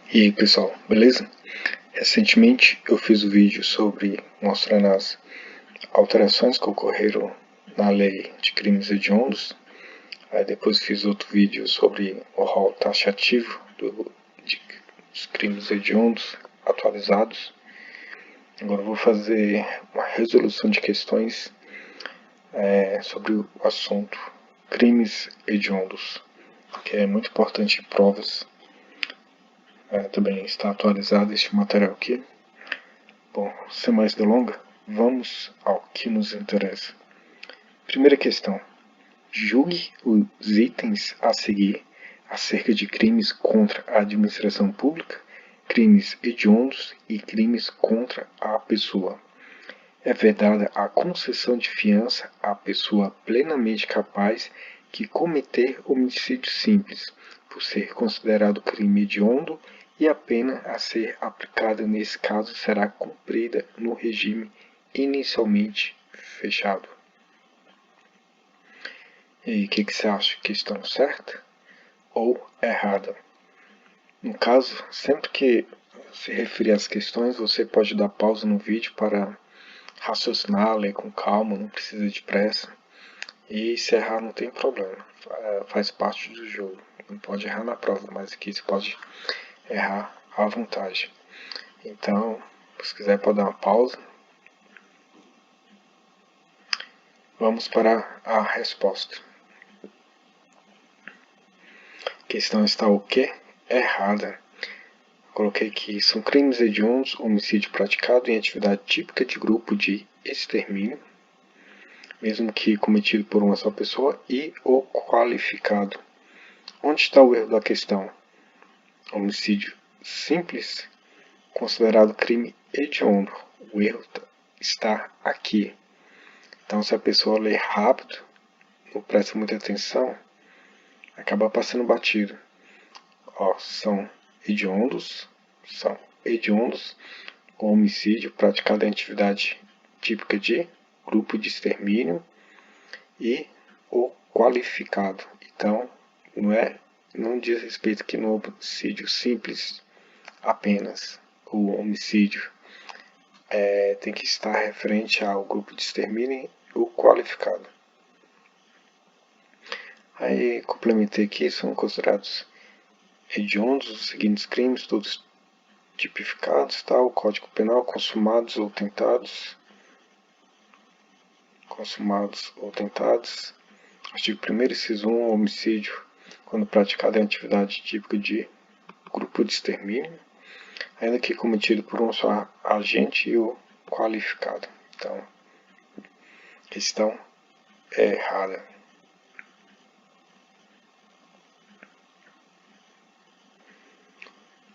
E aí pessoal, beleza? Recentemente eu fiz um vídeo mostrando as alterações que ocorreram na lei de crimes hediondos. Aí depois fiz outro vídeo sobre o rol taxativo dos crimes hediondos atualizados. Agora eu vou fazer uma resolução de questões sobre o assunto crimes hediondos, que é muito importante em provas. Também está atualizado este material aqui. Bom, sem mais delongas, vamos ao que nos interessa. Primeira questão. Julgue os itens a seguir acerca de crimes contra a administração pública, crimes hediondos e crimes contra a pessoa. É vedada a concessão de fiança à pessoa plenamente capaz que cometer homicídio simples, por ser considerado crime hediondo, e a pena a ser aplicada nesse caso será cumprida no regime inicialmente fechado. E aí, o que você acha? Questão certa ou errada? No caso, sempre que se referir às questões, você pode dar pausa no vídeo para raciocinar, ler com calma, não precisa de pressa. E se errar não tem problema, faz parte do jogo. Não pode errar na prova, mas aqui você pode errar à vontade. Então, se quiser pode dar uma pausa. Vamos para a resposta. A questão está o quê? Errada. Coloquei que são crimes hediondos, homicídio praticado em atividade típica de grupo de extermínio, mesmo que cometido por uma só pessoa, e o qualificado. Onde está o erro da questão? Homicídio simples, considerado crime hediondo. O erro está aqui. Então, se a pessoa ler rápido, não presta muita atenção, acaba passando batido. São hediondos, o homicídio praticado em atividade típica de grupo de extermínio e o qualificado. Então, não diz respeito aqui no homicídio simples apenas. O homicídio tem que estar referente ao grupo de extermínio e o qualificado. Aí complementei aqui, são considerados hediondos os seguintes crimes, todos tipificados, tá? O Código Penal, consumados ou tentados. Artigo 1º, inciso 1, homicídio, quando praticado em atividade típica de grupo de extermínio, ainda que cometido por um só agente e o qualificado. Então, questão errada.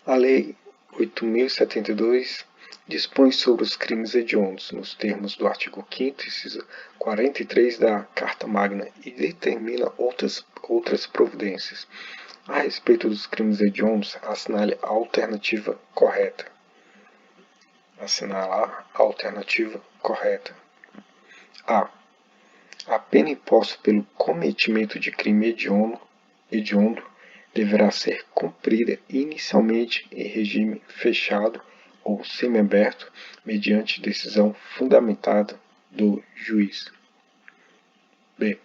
A Lei 8.072 dispõe sobre os crimes hediondos, nos termos do artigo 5º, inciso 43 da Carta Magna, e determina outras providências. A respeito dos crimes hediondos, assinale a alternativa correta. Assinalar a alternativa correta. A. A pena imposta pelo cometimento de crime hediondo deverá ser cumprida inicialmente em regime fechado ou semiaberto, mediante decisão fundamentada do juiz. B.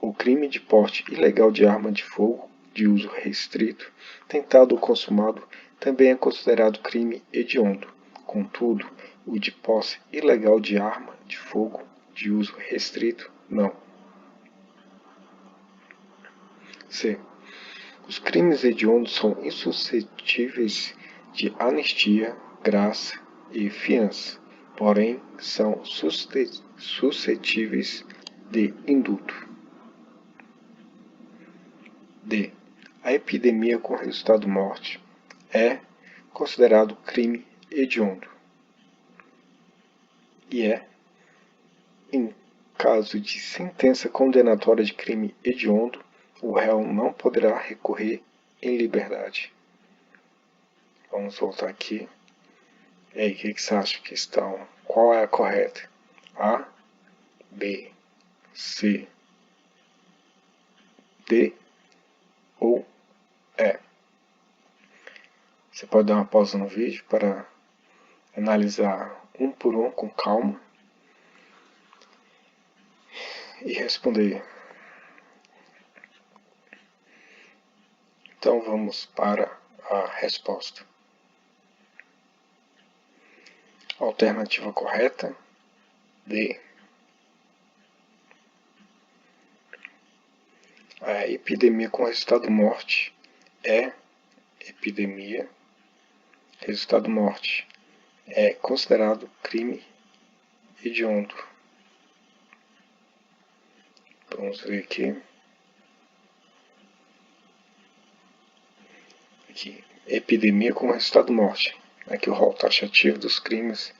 O crime de porte ilegal de arma de fogo de uso restrito, tentado ou consumado, também é considerado crime hediondo. Contudo, o de posse ilegal de arma de fogo de uso restrito, não. C. Os crimes hediondos são insuscetíveis de anistia, graça e fiança, porém são suscetíveis de indulto. D. A epidemia com resultado morte é considerado crime hediondo. E em caso de sentença condenatória de crime hediondo, o réu não poderá recorrer em liberdade. Vamos voltar aqui. E aí, o que você acha que questão? Qual é a correta? A, B, C, D ou E? Você pode dar uma pausa no vídeo para analisar um por um com calma e responder. Então vamos para a resposta. Alternativa correta, D. A epidemia com resultado morte é epidemia. Resultado morte é considerado crime hediondo. Vamos ver aqui. Epidemia com resultado morte. Aqui o rol taxativo dos crimes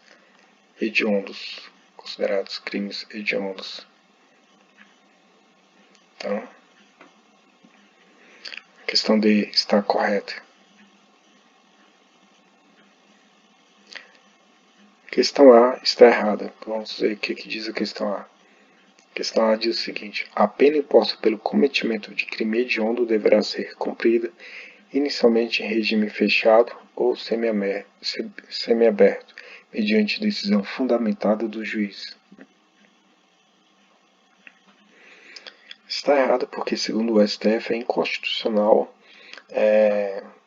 hediondos, considerados crimes hediondos. Então, a questão D está correta. Questão A está errada. Vamos ver o que diz a questão A. A questão A diz o seguinte: a pena imposta pelo cometimento de crime hediondo deverá ser cumprida inicialmente em regime fechado ou semiaberto, mediante decisão fundamentada do juiz. Está errado porque, segundo o STF, é inconstitucional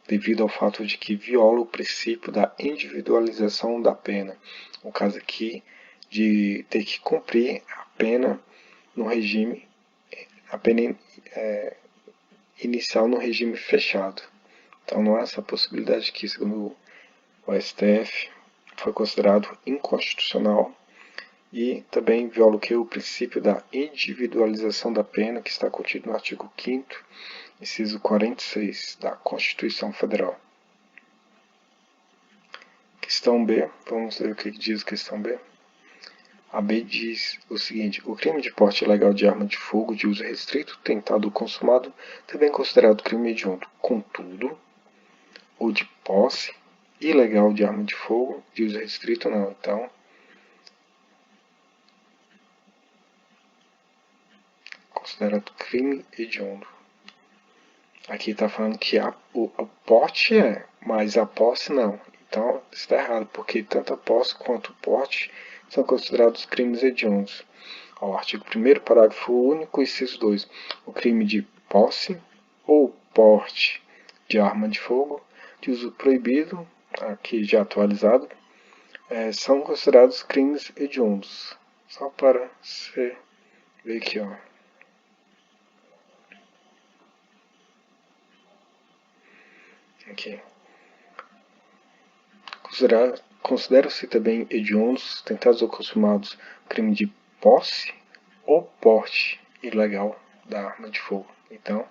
devido ao fato de que viola o princípio da individualização da pena. No caso aqui, de ter que cumprir a pena no regime, inicial no regime fechado. Então não há essa possibilidade que, segundo o STF, foi considerado inconstitucional e também viola o princípio da individualização da pena, que está contido no artigo 5º, inciso 46 da Constituição Federal. Questão B, vamos ver o que diz a questão B. A B diz o seguinte: o crime de porte ilegal de arma de fogo de uso restrito, tentado ou consumado, também é considerado crime hediondo. Contudo, o de posse ilegal de arma de fogo de uso restrito não. Então, considerado crime hediondo. Aqui está falando que o porte mas a posse não. Então está errado, porque tanto a posse quanto o porte são considerados crimes hediondos. Ao artigo 1º, parágrafo único, inciso 2. O crime de posse ou porte de arma de fogo de uso proibido, aqui já atualizado, são considerados crimes hediondos. Só para você ver aqui, ó. Aqui. Considera-se também hediondos, tentados ou consumados, crime de posse ou porte ilegal da arma de fogo. Então,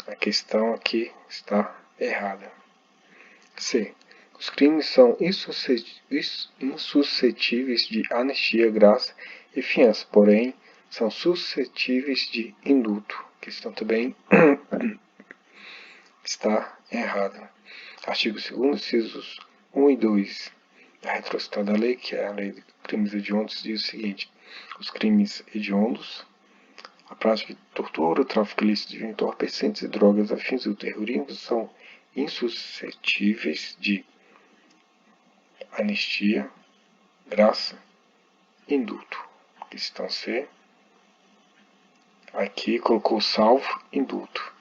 a questão aqui está errada. C. Os crimes são insuscetíveis de anistia, graça e fiança, porém, são suscetíveis de indulto. A questão também está errada. Artigo 2º, incisos 1 e 2 da retrocitada lei, que é a lei de crimes hediondos, diz o seguinte: os crimes hediondos, a prática de tortura, tráfico ilícito de entorpecentes e drogas a fins do terrorismo são insuscetíveis de anistia, graça e indulto. Questão C. Aqui colocou salvo indulto,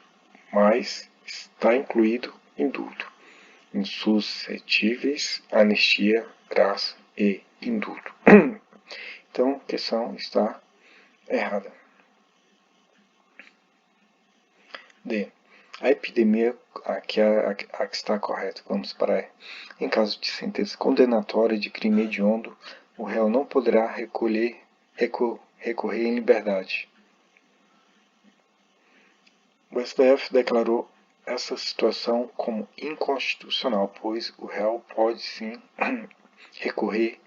mas está incluído indulto. Insuscetíveis, anistia, graça e indulto. Então, a questão está errada. D. A epidemia, aqui a que está correta, vamos para E. Em caso de sentença condenatória de crime hediondo, o réu não poderá recorrer em liberdade. O STF declarou essa situação como inconstitucional, pois o réu pode sim recorrer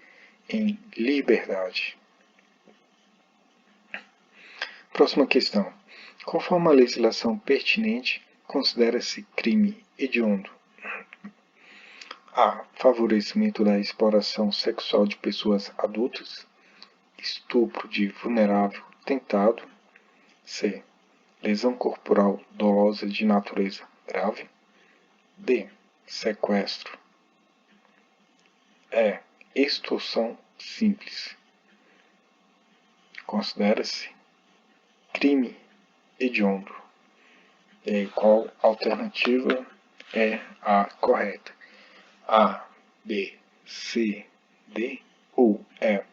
em liberdade. Próxima questão. Conforme a legislação pertinente, considera-se crime hediondo: A. Favorecimento da exploração sexual de pessoas adultas, estupro de vulnerável tentado. C. Lesão corporal dolosa de natureza grave. D. sequestro é extorsão simples. Considera-se crime hediondo. E aí, qual alternativa é a correta? A, B, C, D ou E?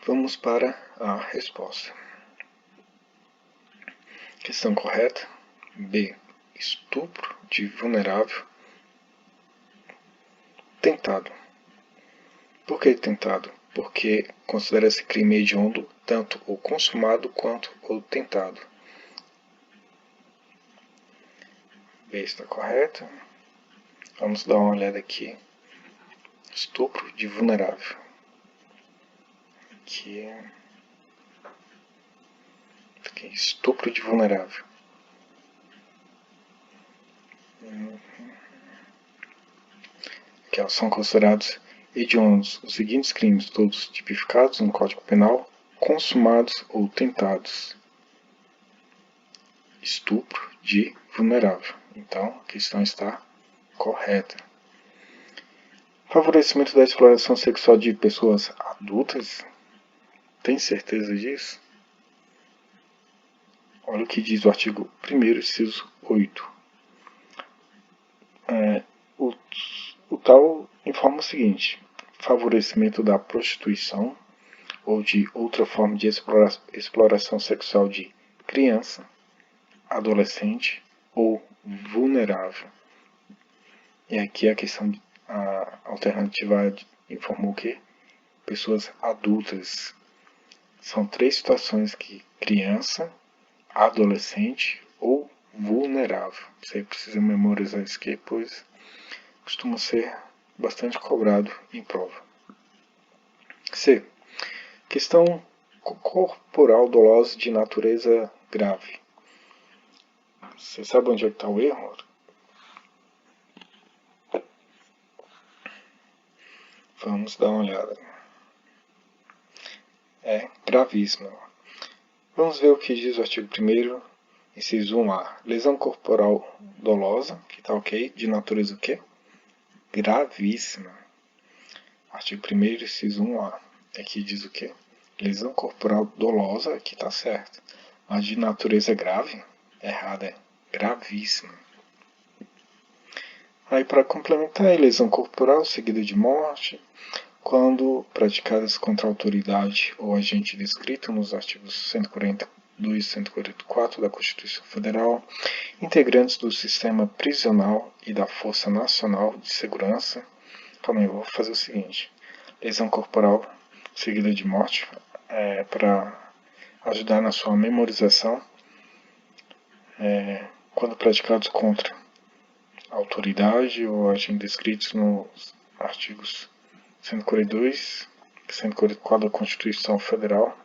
Vamos para a resposta. Questão correta. B. Estupro de vulnerável. Tentado. Por que tentado? Porque considera-se crime hediondo tanto o consumado quanto o tentado. B está correta. Vamos dar uma olhada aqui. Estupro de vulnerável. Aqui estupro de vulnerável. Aqui, são considerados hediondos os seguintes crimes, todos tipificados no Código Penal, consumados ou tentados. Estupro de vulnerável. Então, a questão está correta. Favorecimento da exploração sexual de pessoas adultas? Tem certeza disso? Olha o que diz o artigo 1º, inciso 8. O tal informa o seguinte: favorecimento da prostituição ou de outra forma de exploração sexual de criança, adolescente ou vulnerável. E aqui a alternativa informou que pessoas adultas. São 3 situações que criança, adolescente ou vulnerável. Você precisa memorizar isso aqui, pois costuma ser bastante cobrado em prova. C. Questão corporal dolosa de natureza grave. Você sabe onde é que está o erro? Vamos dar uma olhada. É gravíssima. Vamos ver o que diz o artigo 1º, inciso 1A. Lesão corporal dolosa, que está ok, de natureza o quê? Gravíssima. Artigo 1º, inciso 1A. Aqui diz o quê? Lesão corporal dolosa, aqui está certo. Mas de natureza grave? Errada, é gravíssima. Aí, para complementar, lesão corporal seguida de morte, quando praticadas contra a autoridade ou agente descrito nos artigos 142 e 144 da Constituição Federal, integrantes do sistema prisional e da Força Nacional de Segurança. Calma aí, eu vou fazer o seguinte: lesão corporal seguida de morte, para ajudar na sua memorização, quando praticados contra a autoridade ou agente descritos nos artigos 142 e 144 da Constituição Federal,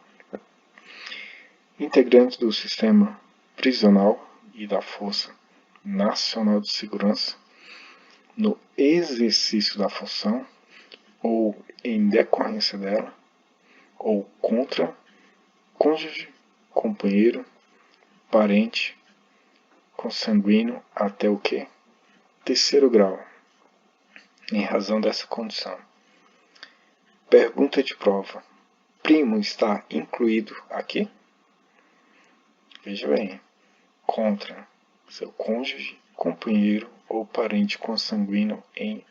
integrantes do sistema prisional e da Força Nacional de Segurança, no exercício da função ou em decorrência dela, ou contra cônjuge, companheiro, parente, consanguíneo até o quê? 3º grau, em razão dessa condição. Pergunta de prova: primo está incluído aqui? Veja bem, contra seu cônjuge, companheiro ou parente consanguíneo em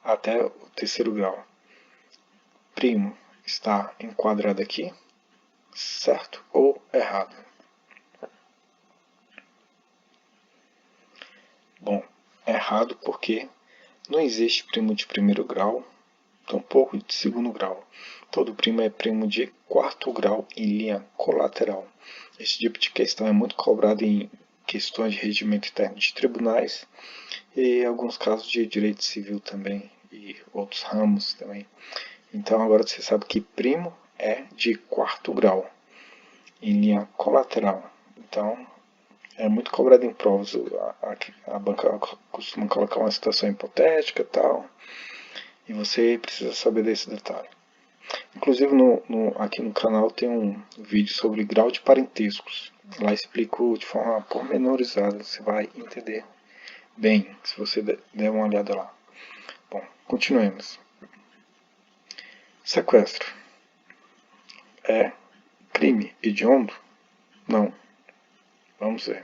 até o 3º grau. Primo está enquadrado aqui? Certo ou errado? Bom, errado porque não existe primo de 1º grau, tampouco de 2º grau. Todo primo é primo de 4º grau em linha colateral. Esse tipo de questão é muito cobrado em questões de regimento interno de tribunais e em alguns casos de direito civil também e outros ramos também. Então agora você sabe que primo é de 4º grau em linha colateral. Então é muito cobrado em provas. A banca costuma colocar uma situação hipotética e tal. E você precisa saber desse detalhe. Inclusive aqui no canal tem um vídeo sobre grau de parentescos. Lá explico de forma pormenorizada, você vai entender bem se você der uma olhada lá. Bom, continuemos. Sequestro é crime hediondo? Não. Vamos ver.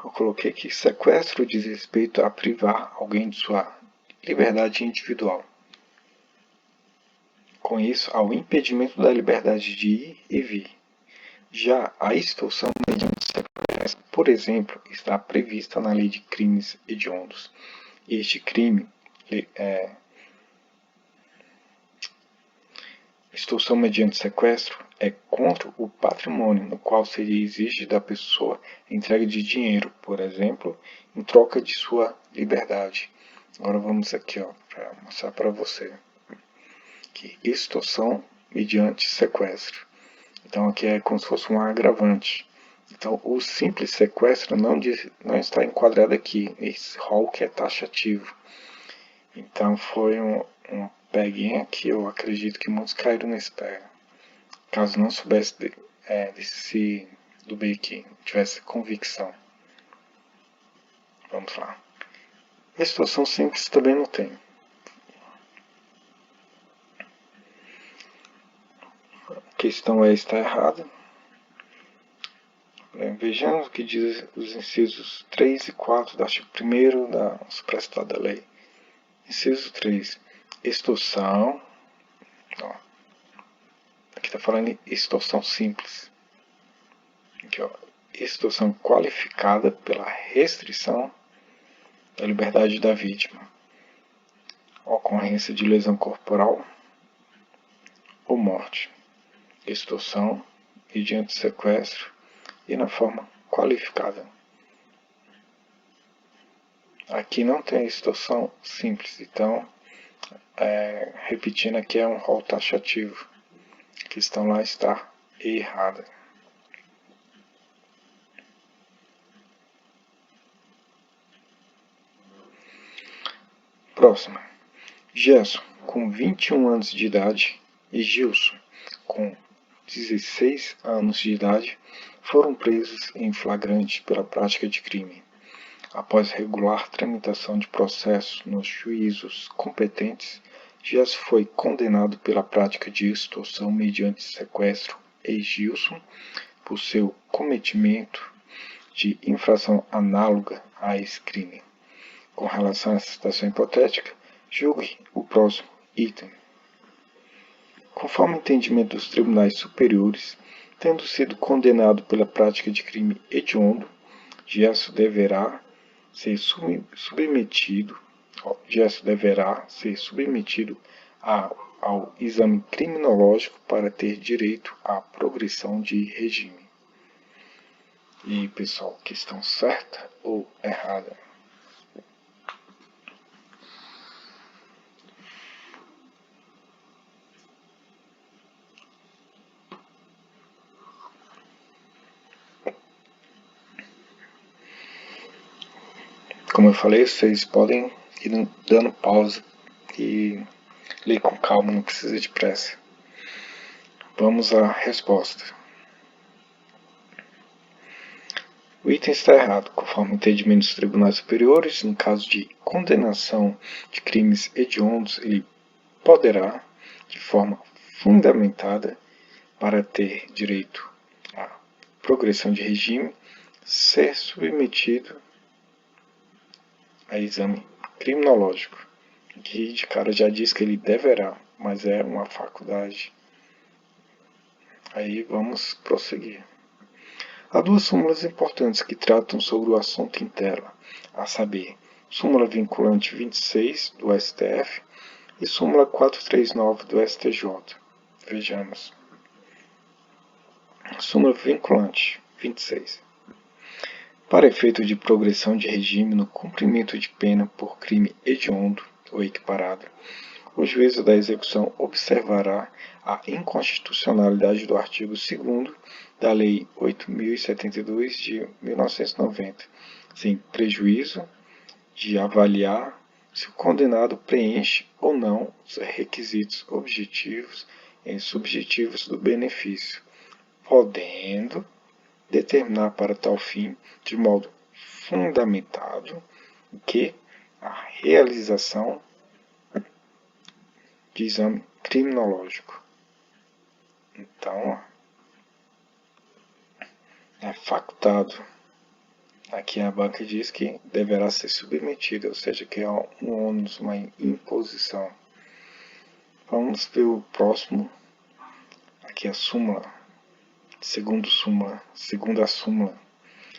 Eu coloquei que sequestro diz respeito a privar alguém de sua liberdade individual. Com isso, ao impedimento da liberdade de ir e vir. Já a extorsão mediante sequestro, por exemplo, está prevista na Lei de Crimes Hediondos. Este crime extorsão mediante sequestro é contra o patrimônio, no qual seria exigida da pessoa entrega de dinheiro, por exemplo, em troca de sua liberdade. Agora vamos aqui para mostrar para você que extorsão mediante sequestro. Então aqui é como se fosse um agravante. Então o simples sequestro não está enquadrado aqui, nesse rol que é taxativo. Então foi um peguinha que eu acredito que muitos caíram nesse pega. Caso não soubesse do B aqui, tivesse convicção. Vamos lá. Extorsão simples também não tem. A questão está errada. Vejamos o que diz os incisos 3 e 4 do artigo 1º da supracitada lei. Inciso 3. Extorsão. Aqui está falando em extorsão simples. Aqui, extorsão qualificada pela restrição da liberdade da vítima. Ocorrência de lesão corporal ou morte. Extorsão mediante sequestro e na forma qualificada. Aqui não tem extorsão simples, então, repetindo aqui, é um rol taxativo. A questão lá está errada. Próxima. Gerson, com 21 anos de idade, e Gilson, com 16 anos de idade, foram presos em flagrante pela prática de crime. Após regular tramitação de processo nos juízos competentes, Gerson foi condenado pela prática de extorsão mediante sequestro e Gilson por seu cometimento de infração análoga a esse crime. Com relação a essa situação hipotética, julgue o próximo item. Conforme o entendimento dos tribunais superiores, tendo sido condenado pela prática de crime hediondo, Gerson deverá ser submetido ao exame criminológico para ter direito à progressão de regime. E pessoal, questão certa ou errada? Como eu falei, vocês podem ir dando pausa e ler com calma, não precisa de pressa. Vamos à resposta. O item está errado, conforme o entendimento dos tribunais superiores. No caso de condenação de crimes hediondos, ele poderá, de forma fundamentada, para ter direito à progressão de regime, ser submetido a exame criminológico, que de cara já diz que ele deverá, mas é uma faculdade. Aí vamos prosseguir. Há duas súmulas importantes que tratam sobre o assunto em tela, a saber, súmula vinculante 26 do STF e súmula 439 do STJ. Vejamos. Súmula vinculante 26. Para efeito de progressão de regime no cumprimento de pena por crime hediondo ou equiparado, o juízo da execução observará a inconstitucionalidade do artigo 2º da Lei 8.072 de 1990, sem prejuízo de avaliar se o condenado preenche ou não os requisitos objetivos e subjetivos do benefício, podendo determinar para tal fim, de modo fundamentado, que a realização de exame criminológico. Então, é facultado. Aqui a banca diz que deverá ser submetida, ou seja, que é um ônus, uma imposição. Vamos ver o próximo. Aqui a súmula, segunda súmula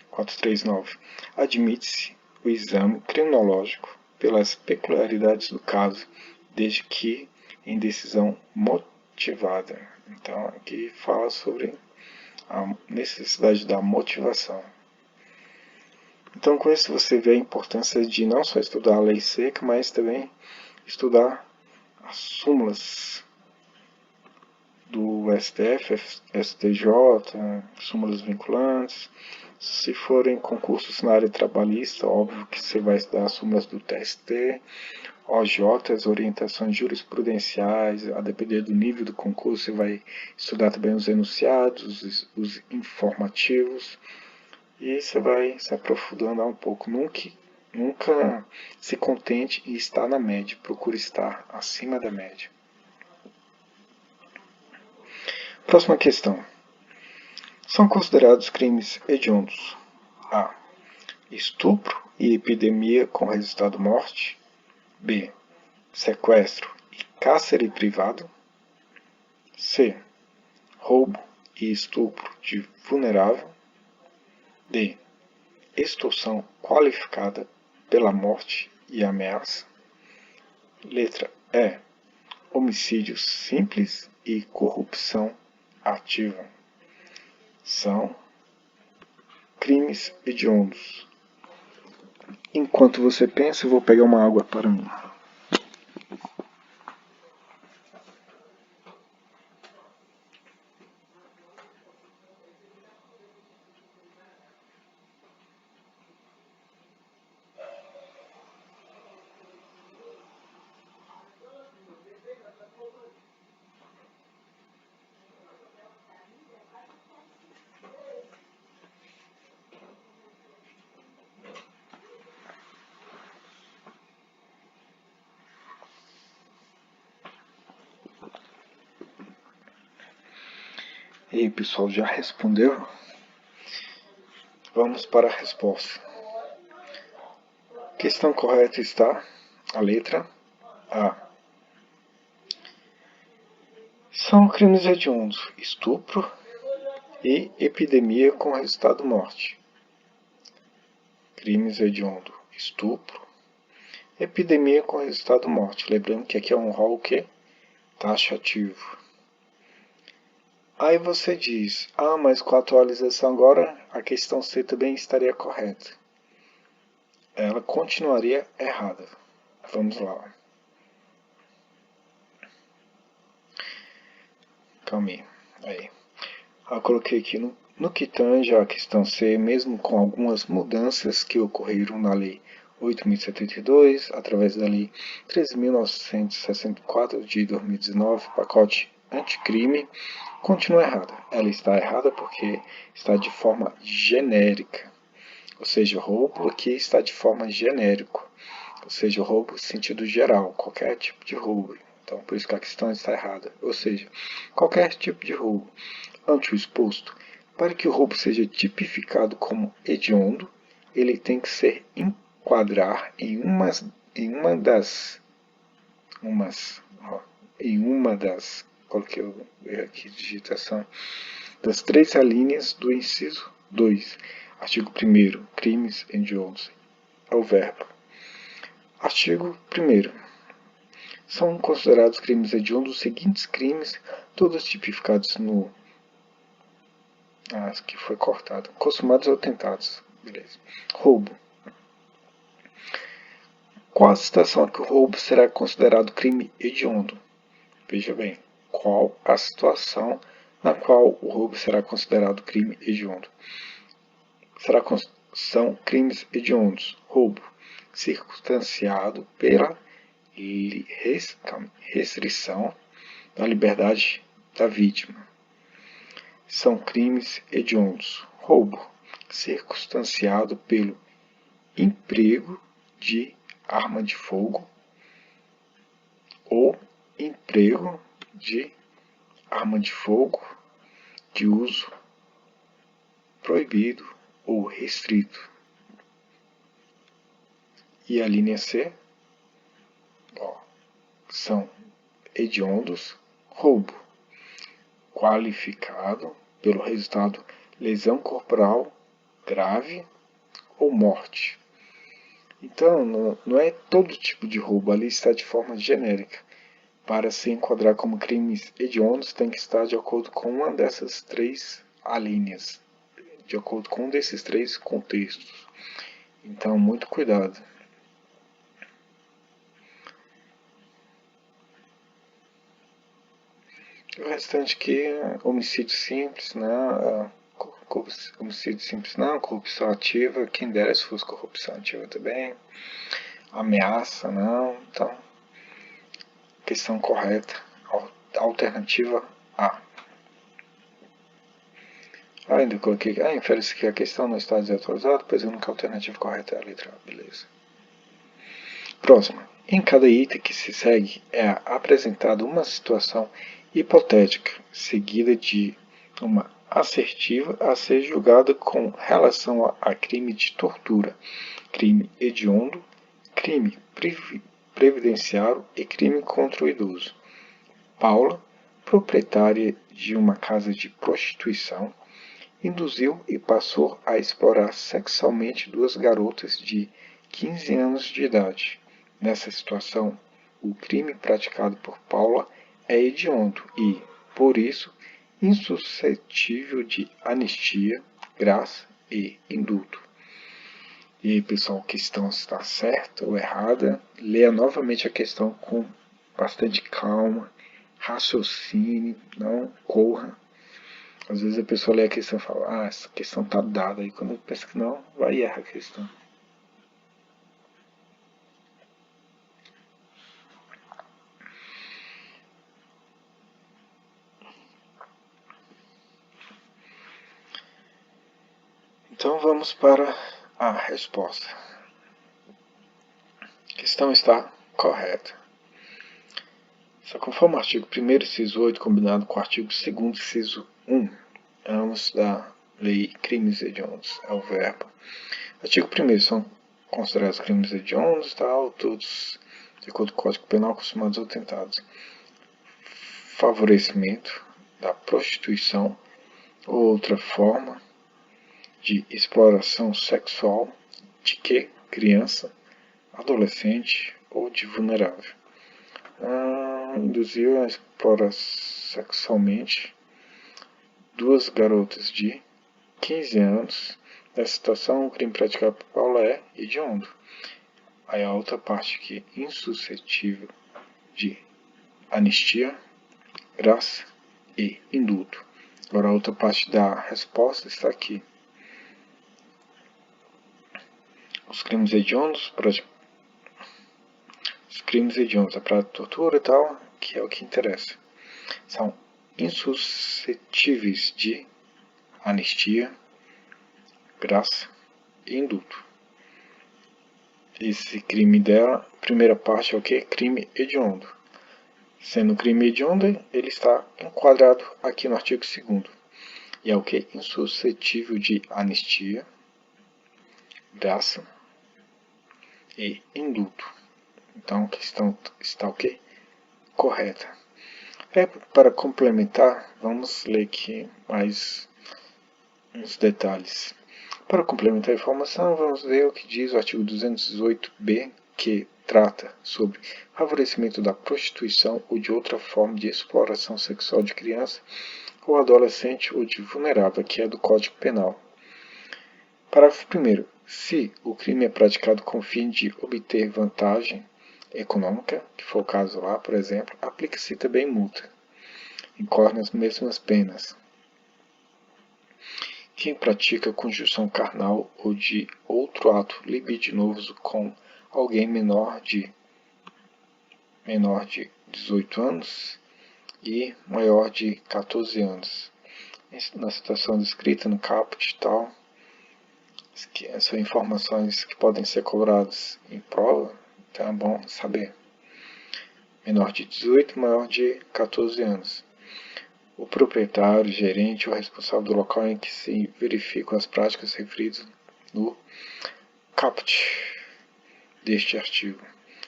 439. Admite-se o exame criminológico pelas peculiaridades do caso, desde que em decisão motivada. Então, aqui fala sobre a necessidade da motivação. Então, com isso você vê a importância de não só estudar a lei seca, mas também estudar as súmulas do STF, STJ, súmulas vinculantes. Se forem concursos na área trabalhista, óbvio que você vai estudar as súmulas do TST, OJ, as orientações jurisprudenciais, a depender do nível do concurso, você vai estudar também os enunciados, os informativos, e você vai se aprofundando um pouco. Nunca se contente em estar na média, procure estar acima da média. Próxima questão. São considerados crimes hediondos: A. Estupro e epidemia com resultado morte. B. Sequestro e cárcere privado. C. Roubo e estupro de vulnerável. D. Extorsão qualificada pela morte e ameaça. Letra E. Homicídio simples e corrupção ativa. São crimes hediondos. Enquanto você pensa, eu vou pegar uma água para mim. E aí, pessoal, já respondeu? Vamos para a resposta. A questão correta está a letra A. São crimes hediondos: estupro e epidemia com resultado morte. Crimes hediondos: estupro, epidemia com resultado morte. Lembrando que aqui é um rol que taxativo. Aí você diz: mas com a atualização agora a questão C também estaria correta. Ela continuaria errada. Vamos lá. Calma aí. Eu coloquei aqui no que tange a questão C, mesmo com algumas mudanças que ocorreram na Lei 8.072, através da Lei 13.964 de 2019, pacote anticrime, continua errada. Ela está errada porque está de forma genérica. Ou seja, o roubo aqui está de forma genérico. Ou seja, o roubo sentido geral, qualquer tipo de roubo. Então, por isso que a questão está errada. Ou seja, qualquer tipo de roubo. Ante o exposto, para que o roubo seja tipificado como hediondo, ele tem que se enquadrar em uma das, coloquei o erro aqui de digitação, das 3 alíneas do inciso 2. Artigo 1º, crimes hediondos. É o verbo. Artigo 1º. São considerados crimes hediondos os seguintes crimes, todos tipificados no... aqui foi cortado. Consumados ou tentados. Beleza. Roubo. Qual a situação que o roubo será considerado crime hediondo? Veja bem, qual a situação na qual o roubo será considerado crime hediondo? São crimes hediondos. Roubo. circunstanciado pela restrição da liberdade da vítima. São crimes hediondos. Roubo, circunstanciado pelo emprego de arma de fogo ou emprego de arma de fogo de uso proibido ou restrito. E a linha C, são hediondos. Roubo, qualificado pelo resultado lesão corporal grave ou morte. Então, não é todo tipo de roubo, ali está de forma genérica. Para se enquadrar como crimes hediondos, tem que estar de acordo com uma dessas três alíneas, de acordo com um desses três contextos. Então, muito cuidado. O restante aqui é homicídio simples, né? Homicídio simples não, corrupção ativa, quem dera se fosse corrupção ativa também. Ameaça não, então, questão correta, alternativa A. Ainda coloquei, infere-se que a questão não está desatualizada, pois a única alternativa correta é a letra A, beleza. Próxima. Em cada item que se segue é apresentada uma situação hipotética, seguida de uma assertiva a ser julgada com relação a crime de tortura, crime hediondo, crime previdenciário e crime contra o idoso. Paula, proprietária de uma casa de prostituição, induziu e passou a explorar sexualmente duas garotas de 15 anos de idade. Nessa situação, o crime praticado por Paula é hediondo e, por isso, insuscetível de anistia, graça e indulto. E aí, pessoal, a questão está certa ou errada? Leia novamente a questão com bastante calma, raciocine, não corra. Às vezes a pessoa lê a questão e fala, essa questão está dada, e quando pensa que não, vai e erra a questão. Então vamos para a resposta. A questão está correta. Só conforme o artigo 1º, inciso 8, combinado com o artigo 2º, inciso 1, ambos da Lei Crimes Hediondos, é o verbo. Artigo 1º são considerados crimes hediondos, todos de acordo com o Código Penal, consumados ou tentados. Favorecimento da prostituição ou outra forma de exploração sexual de que criança, adolescente ou de vulnerável. Induziu a explorar sexualmente duas garotas de 15 anos. Nessa situação, o crime praticado por Paula é hediondo. Aí a outra parte aqui, insuscetível de anistia, graça e indulto. Agora a outra parte da resposta está aqui. Os crimes hediondos, a prática de tortura e tal, que é o que interessa, são insuscetíveis de anistia, graça e indulto. Esse crime dela, primeira parte é o que? Crime hediondo. Sendo crime hediondo, ele está enquadrado aqui no artigo 2º. E é o que? Insuscetível de anistia, graça e indulto. Então, a questão está o que? Correta. Para complementar, vamos ler aqui mais uns detalhes. Para complementar a informação, vamos ver o que diz o artigo 218b, que trata sobre favorecimento da prostituição ou de outra forma de exploração sexual de criança ou adolescente ou de vulnerável, que é do Código Penal. Parágrafo 1º. Se o crime é praticado com o fim de obter vantagem econômica, que for o caso lá, por exemplo, aplica-se também multa. Incorre nas mesmas penas. quem pratica conjunção carnal ou de outro ato libidinoso com alguém menor de 18 anos e maior de 14 anos. Na situação descrita no caput e tal, são informações que podem ser cobradas em prova, então é bom saber. Menor de 18, maior de 14 anos. O proprietário, gerente ou responsável do local em que se verificam as práticas referidas no caput deste artigo.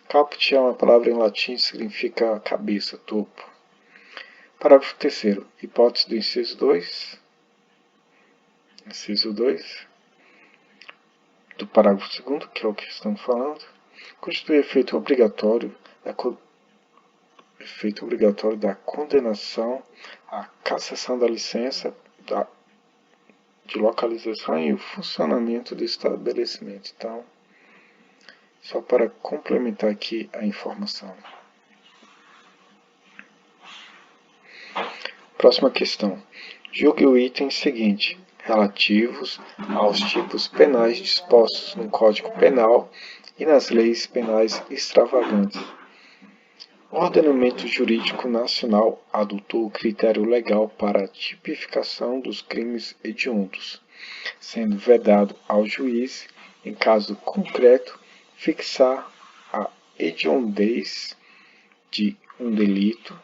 Caput é uma palavra em latim que significa cabeça, topo. Parágrafo 3º. Hipótese do inciso 2. Inciso 2. Do parágrafo 2º, que é o que estamos falando. Constitui efeito obrigatório da condenação à cassação da licença de localização e o funcionamento do estabelecimento. Então, só para complementar aqui a informação. Próxima questão. Julgue o item seguinte, relativos aos tipos penais dispostos no Código Penal e nas leis penais extravagantes. O ordenamento jurídico nacional adotou o critério legal para a tipificação dos crimes hediondos, sendo vedado ao juiz, em caso concreto, fixar a hediondez de um delito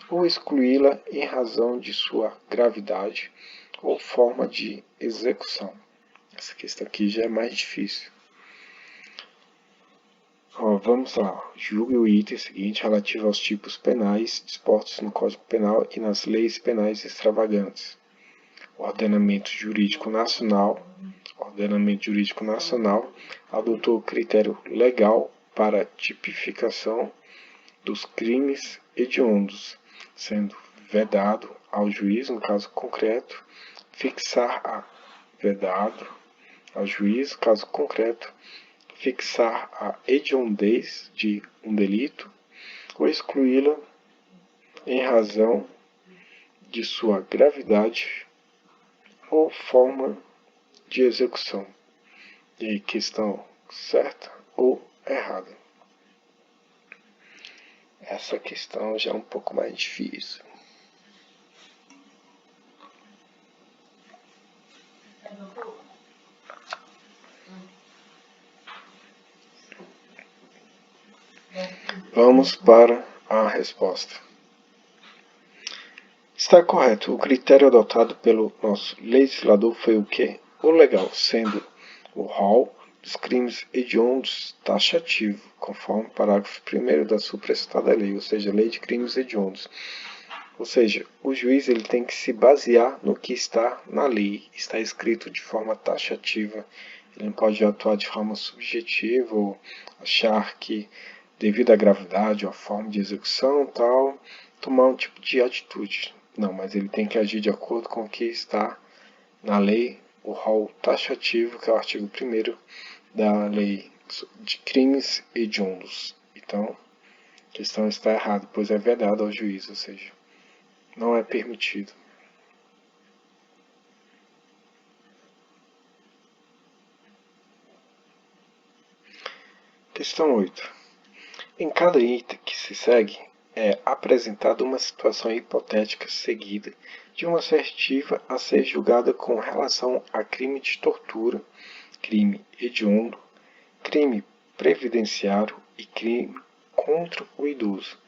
ou excluí-la em razão de sua gravidade ou forma de execução. Essa questão aqui já é mais difícil. Vamos lá. Julgue o item seguinte relativo aos tipos penais dispostos no Código Penal e nas leis penais extravagantes. O ordenamento jurídico nacional adotou o critério legal para a tipificação dos crimes hediondos, sendo vedado ao juiz, no caso concreto, fixar a hediondez de um delito ou excluí-la em razão de sua gravidade ou forma de execução. E aí, questão certa ou errada? Essa questão já é um pouco mais difícil. Vamos para a resposta. Está correto. O critério adotado pelo nosso legislador foi o quê? O legal, sendo o rol dos crimes hediondos taxativo, conforme o parágrafo 1º da supracitada lei, ou seja, lei de crimes hediondos. Ou seja, o juiz ele tem que se basear no que está na lei, está escrito de forma taxativa. Ele não pode atuar de forma subjetiva ou achar que, devido à gravidade ou à forma de execução, tal, tomar um tipo de atitude. Não, mas ele tem que agir de acordo com o que está na lei, o rol taxativo, que é o artigo 1º da lei de crimes hediondos. Então, a questão está errada, pois é vedado ao juiz, ou seja, não é permitido. Questão 8. Em cada item que se segue, é apresentada uma situação hipotética seguida de uma assertiva a ser julgada com relação a crime de tortura, crime hediondo, crime previdenciário e crime contra o idoso.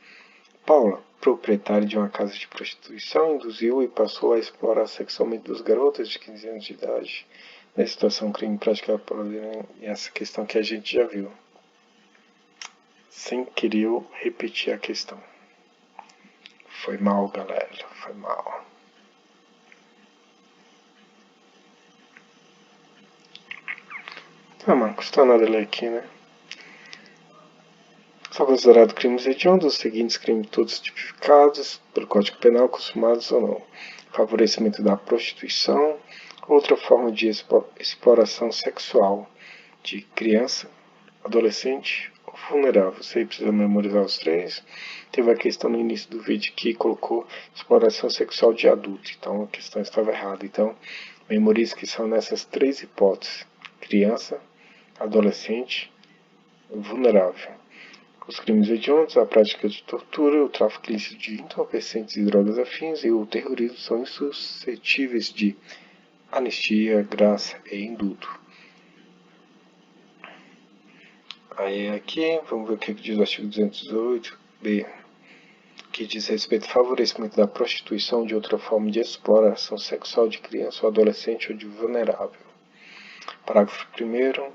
Paula, proprietária de uma casa de prostituição, induziu e passou a explorar sexualmente duas garotas de 15 anos de idade. Na situação, crime praticado por essa questão que a gente já viu. Sem querer eu repetir a questão. Foi mal, galera. Foi mal. Tá, mano, custa nada ler aqui, né? São considerados crimes hediondos os seguintes crimes todos tipificados pelo Código Penal, consumados ou não. Favorecimento da prostituição, outra forma de exploração sexual de criança, adolescente ou vulnerável. Você precisa memorizar os três. Teve a questão no início do vídeo que colocou exploração sexual de adulto, então a questão estava errada. Então, Memorize que são nessas três hipóteses: criança, adolescente, vulnerável. Os crimes hediondos, a prática de tortura, o tráfico ilícito de entorpecentes e drogas afins e o terrorismo são insuscetíveis de anistia, graça e indulto. Aí aqui, vamos ver o que diz o artigo 218b, que diz respeito ao favorecimento da prostituição ou de outra forma de exploração sexual de criança ou adolescente ou de vulnerável. Parágrafo 1º,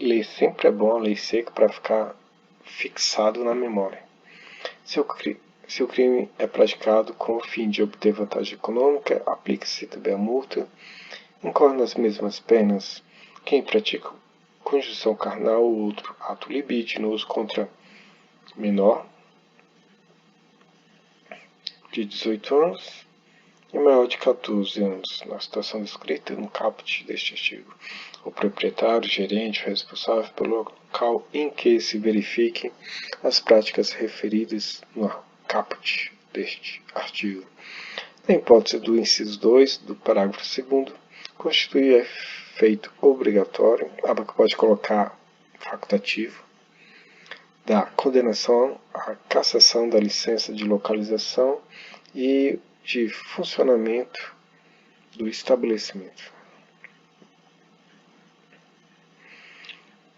lei sempre é bom, a lei seca, para ficar fixado na memória. Se o crime é praticado com o fim de obter vantagem econômica, aplica-se também a multa. Incorre nas mesmas penas quem pratica conjunção carnal ou outro ato libidinoso contra menor de 18 anos e maior de 14 anos, na situação descrita no caput deste artigo. O proprietário, gerente, responsável pelo local em que se verifiquem as práticas referidas no caput deste artigo. Na hipótese do inciso 2 do parágrafo 2º, constitui efeito obrigatório, a que pode colocar facultativo, da condenação à cassação da licença de localização e de funcionamento do estabelecimento.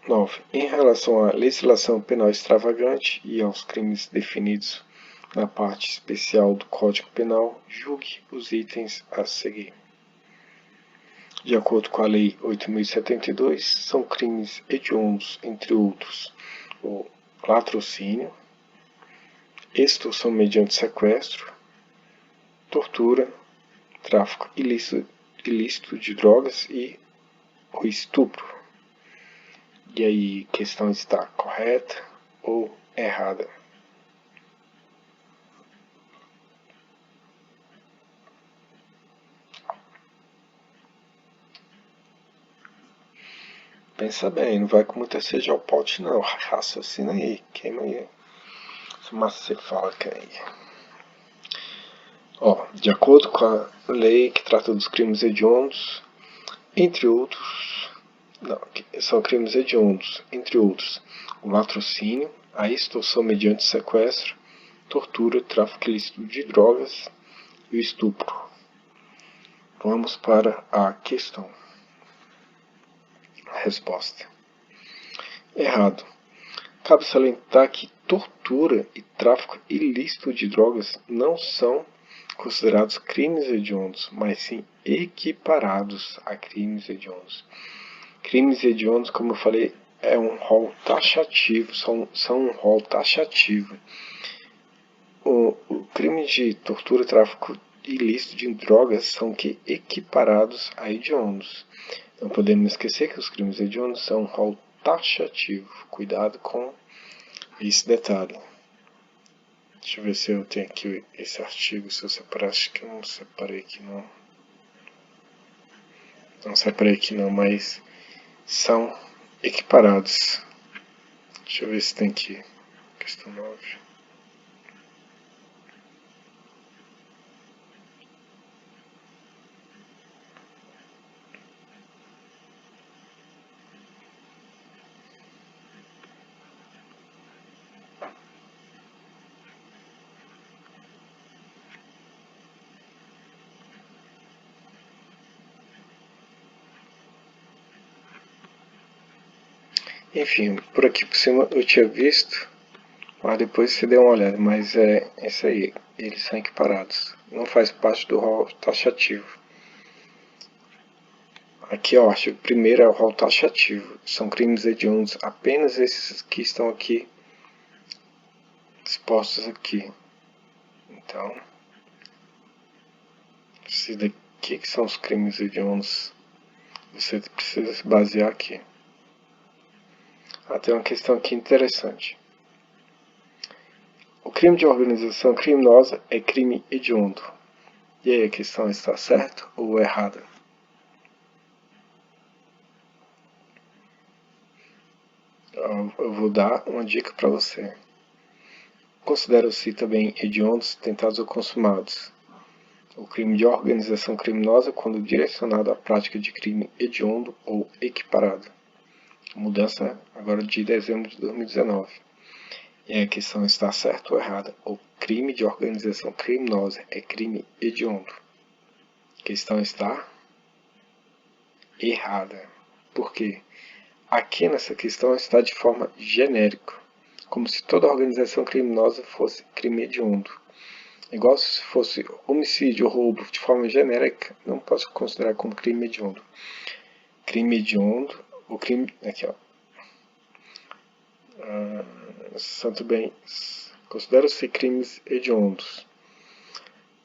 9. Em relação à legislação penal extravagante e aos crimes definidos na parte especial do Código Penal, julgue os itens a seguir. De acordo com a Lei 8.072, são crimes hediondos, entre outros, o latrocínio, extorsão mediante sequestro, tortura, tráfico ilícito de drogas e o estupro. E aí, a questão está correta ou errada? Pensa bem, não vai com muita sede ao pote não, raciocina aí, queima aí. Essa massa cefálica aí. De acordo com a lei que trata dos crimes hediondos, entre outros, são crimes hediondos, entre outros, o latrocínio, a extorsão mediante sequestro, tortura, tráfico ilícito de drogas e o estupro. Vamos para a questão. Resposta: errado. Cabe salientar que tortura e tráfico ilícito de drogas não são considerados crimes hediondos, mas sim equiparados a crimes hediondos. Crimes hediondos, como eu falei, é um rol taxativo, são um rol taxativo. O crime de tortura e tráfico ilícito de drogas são equiparados a hediondos. Não podemos esquecer que os crimes hediondos são um rol taxativo. Cuidado com esse detalhe. Deixa eu ver se eu tenho aqui esse artigo, se eu separar, acho que eu não separei aqui não. Não separei aqui não, mas são equiparados. Deixa eu ver se tem aqui. Questão 9. Enfim, por aqui por cima eu tinha visto, mas depois você deu uma olhada, mas é isso aí, eles são equiparados, não faz parte do rol taxativo. Aqui ó, o artigo 1º é o rol taxativo, são crimes hediondos, apenas esses que estão aqui, expostos aqui. Então, se daqui que são os crimes hediondos, você precisa se basear aqui. Tem uma questão aqui interessante. O crime de organização criminosa é crime hediondo. E aí a questão está certa ou errada? Eu vou dar uma dica para você. Considera-se também hediondos tentados ou consumados. O crime de organização criminosa quando direcionado à prática de crime hediondo ou equiparado. Mudança agora de dezembro de 2019. E a questão está certa ou errada? O crime de organização criminosa é crime hediondo. A questão está errada. Por quê? Aqui nessa questão está de forma genérica, como se toda organização criminosa fosse crime hediondo. Igual se fosse homicídio ou roubo de forma genérica, não posso considerar como crime hediondo. Crime hediondo, o crime. Aqui, ó. Santo bem, considera-se crimes hediondos.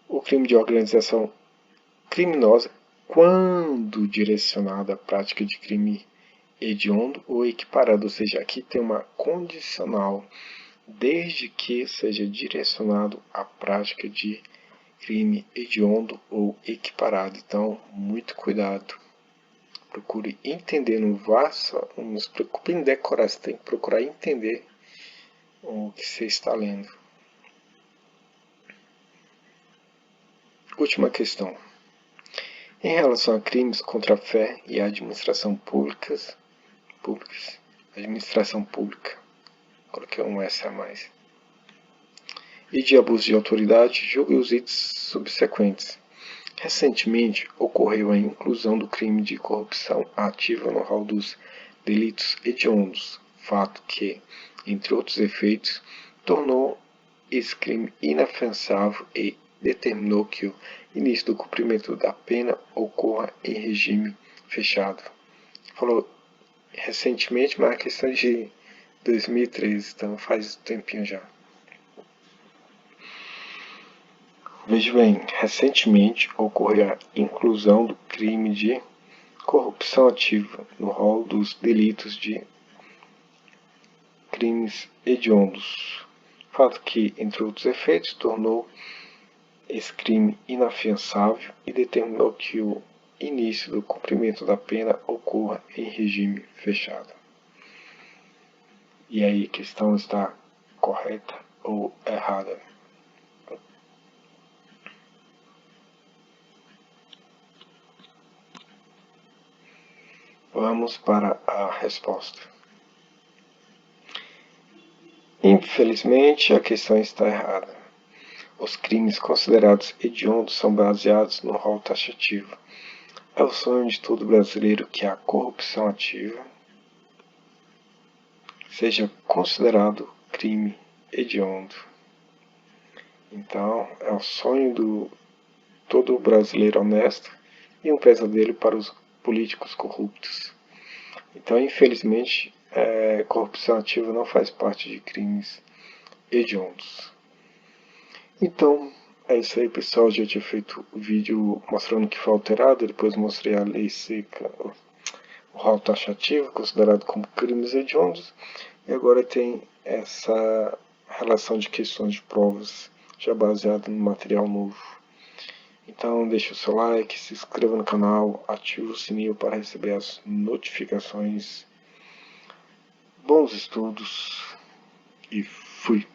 O crime de organização criminosa, quando direcionado à prática de crime hediondo ou equiparado, ou seja, aqui tem uma condicional, desde que seja direcionado à prática de crime hediondo ou equiparado. Então, muito cuidado. Procure entender, não se preocupe em decorar, você tem que procurar entender o que você está lendo. Última questão. Em relação a crimes contra a fé e a administração pública, coloquei um S a mais, e de abuso de autoridade, julgue os itens subsequentes. Recentemente, ocorreu a inclusão do crime de corrupção ativa no rol dos delitos hediondos, fato que, entre outros efeitos, tornou esse crime inafiançável e determinou que o início do cumprimento da pena ocorra em regime fechado. Falou recentemente, mas a questão é de 2013, então faz um tempinho já. Veja bem, recentemente ocorreu a inclusão do crime de corrupção ativa no rol dos delitos de crimes hediondos, fato que, entre outros efeitos, tornou esse crime inafiançável e determinou que o início do cumprimento da pena ocorra em regime fechado. E aí a questão está correta ou errada? Vamos para a resposta. Infelizmente, a questão está errada. Os crimes considerados hediondos são baseados no rol taxativo. É o sonho de todo brasileiro que a corrupção ativa seja considerado crime hediondo. Então, é o sonho do todo brasileiro honesto e um pesadelo para os políticos corruptos. Então, infelizmente, corrupção ativa não faz parte de crimes hediondos. Então, é isso aí, pessoal. Já tinha feito o vídeo mostrando o que foi alterado, depois mostrei a lei seca, o rol taxativo, considerado como crimes hediondos, e agora tem essa relação de questões de provas, já baseada no material novo. Então deixe o seu like, se inscreva no canal, ative o sininho para receber as notificações. Bons estudos e fui!